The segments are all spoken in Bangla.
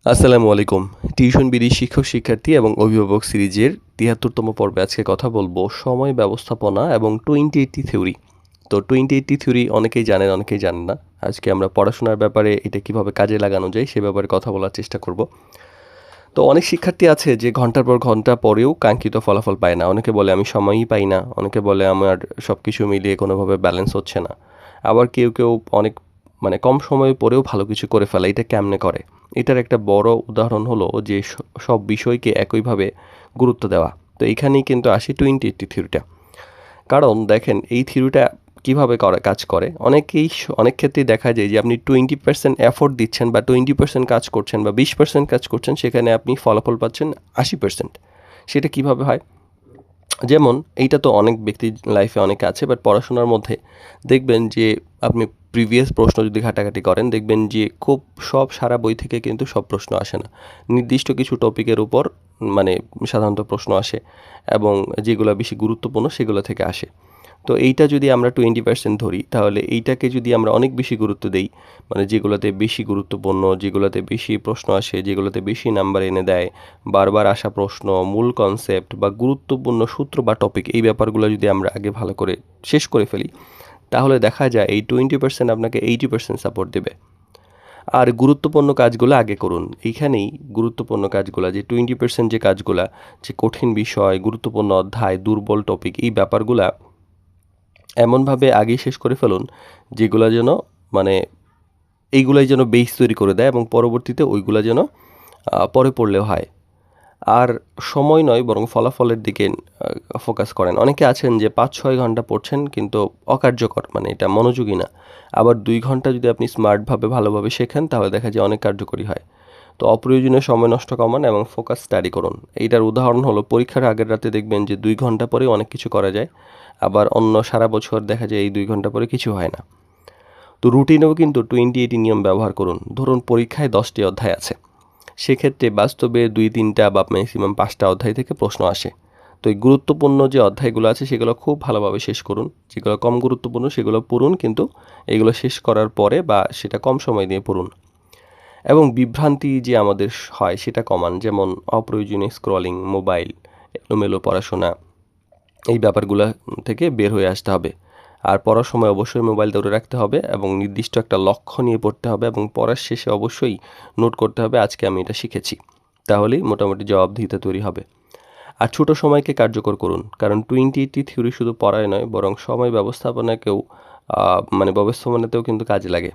আসসালামু আলাইকুম। টিউশন বিডি শিক্ষক শিক্ষার্থী এবং অভিভাবক সিরিজের ৭৩তম পর্বে আজকে কথা বলবো সময় ব্যবস্থাপনা এবং 2080 থিওরি। তো 2080 থিওরি অনেকেই জানেন, অনেকেই জানেন না। আজকে আমরা পড়াশোনার ব্যাপারে এটা কিভাবে কাজে লাগানো যায় সে ব্যাপারে কথা বলার চেষ্টা করব। তো অনেক শিক্ষার্থী আছে যে ঘন্টার পর ঘন্টা পড়েও কাঙ্ক্ষিত ফলাফল পায় না। অনেকে বলে আমি সময়ই পাই না, অনেকে বলে আমার সব কিছু মিলিয়ে কোনোভাবে ব্যালেন্স হচ্ছে না। আবার কেউ অনেক কম সময়ে পড়েও ভালো কিছু করে ফেলে। এটা কেমনে করে? এটার একটা বড় উদাহরণ হলো যে সব বিষয়কে একইভাবে গুরুত্ব দেওয়া। তো এখানেই কিন্তু আসে 2080 থিওরিটা। কারণ দেখেন এই থিওরিটা কিভাবে কাজ করে। অনেক ক্ষেত্রেই দেখা যায় যে আপনি 20% এফোর্ট দিচ্ছেন বা 20% কাজ করছেন বা 20% কাজ করছেন, সেখানে আপনি ফলাফল পাচ্ছেন 80%। সেটা কিভাবে হয়? যেমন এইটা তো অনেক ব্যক্তির লাইফে অনেকে আছে, বাট পড়াশোনার মধ্যে দেখবেন যে আপনি প্রিভিয়াস প্রশ্ন যদি ঘাটাঘাটি করেন, দেখবেন যে খুব সারা বই থেকে কিন্তু সব প্রশ্ন আসে না। নির্দিষ্ট কিছু টপিকের উপর মানে সাধারণত প্রশ্ন আসে এবং যেগুলো বেশি গুরুত্বপূর্ণ সেগুলো থেকে আসে। তো এইটা যদি আমরা 20% ধরি, তাহলে এইটাকে যদি আমরা অনেক বেশি গুরুত্ব দেই, মানে যেগুলোতে বেশি গুরুত্বপূর্ণ, যেগুলোতে বেশি প্রশ্ন আসে, যেগুলোতে বেশি নাম্বার এনে দেয়, বারবার আসা প্রশ্ন, মূল কনসেপ্ট বা গুরুত্বপূর্ণ সূত্র বা টপিক, এই ব্যাপারগুলো যদি আমরা আগে ভালো করে শেষ করে ফেলি, তাহলে দেখা যায় এই 20% আপনাকে 80% সাপোর্ট দেবে। আর গুরুত্বপূর্ণ কাজগুলো আগে করুন। এইখানেই গুরুত্বপূর্ণ কাজগুলা, যে 20% যে কাজগুলা, যে কঠিন বিষয়, গুরুত্বপূর্ণ অধ্যায়, দুর্বল টপিক, এই ব্যাপারগুলা এমনভাবে আগেই শেষ করে ফেলুন যেগুলা যেন মানে এইগুলাই যেন বেস তৈরি করে দেয় এবং পরবর্তীতে ওইগুলা যেন পরে পড়লেও হয়। আর সময় নয় বরং ফলাফলের দিকে ফোকাস করেন। অনেকে আছেন যে ৫-৬ ঘন্টা পড়ছেন কিন্তু অকার্যকর, মানে এটা মনোযোগী না। আবার ২ ঘন্টা যদি আপনি স্মার্টভাবে ভালোভাবে শেখেন তাহলে দেখা যায় অনেক কার্যকরী হয়। তো অপ্রয়োজনীয় সময় নষ্ট কমান এবং ফোকাস স্টাডি করুন। এইটার উদাহরণ হলো পরীক্ষার আগের রাতে দেখবেন যে ২ ঘন্টা পরেই অনেক কিছু করা যায়। আবার অন্য সারা বছর দেখা যায় এই ২ ঘন্টা পরে কিছু হয় না। তো রুটিনেও কিন্তু 20-80 নিয়ম ব্যবহার করুন। ধরুন পরীক্ষায় ১০টি অধ্যায় আছে। সেক্ষেত্রে বাস্তবে ২-৩টা বা ম্যাক্সিমাম ৫টা অধ্যায় থেকে প্রশ্ন আসে। তো এই গুরুত্বপূর্ণ যে অধ্যায়গুলো আছে সেগুলো খুব ভালোভাবে শেষ করুন। যেগুলো কম গুরুত্বপূর্ণ সেগুলো পড়ুন, কিন্তু এগুলো শেষ করার পরে বা সেটা কম সময় দিয়ে পড়ুন। এবং বিভ্রান্তি যে আমাদের হয় সেটা কমান। যেমন অপ্রয়োজনীয় স্ক্রলিং, মোবাইল, এলোমেলো পড়াশোনা, এই ব্যাপারগুলা থেকে বের হয়ে আসতে হবে। আর পড়ার সময় অবশ্যই মোবাইল দূরে রাখতে হবে এবং নির্দিষ্ট একটা লক্ষ্য নিয়ে পড়তে হবে এবং পড়ার শেষে অবশ্যই নোট করতে হবে আজকে আমি এটা শিখেছি। তাহলেই মোটামুটি জবাবদিহিতা তৈরি হবে। আর ছোট সময়কে কার্যকর করুন। কারণ 20-80 থিওরি শুধু পড়ায় নয় বরং সময় ব্যবস্থাপনাকেও ব্যবস্থাপনাতেও কিন্তু কাজে লাগে।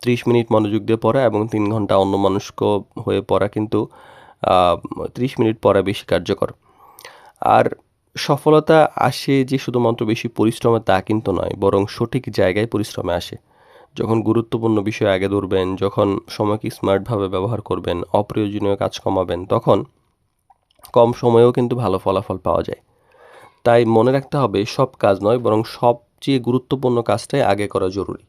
৩০ মিনিট মনোযোগ দিয়ে পড়া এবং ৩ ঘন্টা অন্যমনস্ক হয়ে পড়া কিন্তু আ ৩০ মিনিট পড়া বেশি কার্যকর। আর সফলতা আসে যে শুধুমাত্র বেশি পরিশ্রমে তা কিন্তু নয়, বরং সঠিক জায়গায় পরিশ্রমে আসে। যখন গুরুত্বপূর্ণ বিষয় আগে ধরবেন, যখন সময়কে স্মার্টভাবে ব্যবহার করবেন, অপ্রয়োজনীয় কাজ কমাবেন, তখন কম সময়েও কিন্তু ভালো ফলাফল পাওয়া যায়। তাই মনে রাখতে হবে সব কাজ নয় বরং সবচেয়ে গুরুত্বপূর্ণ কাজটাই আগে করা জরুরি।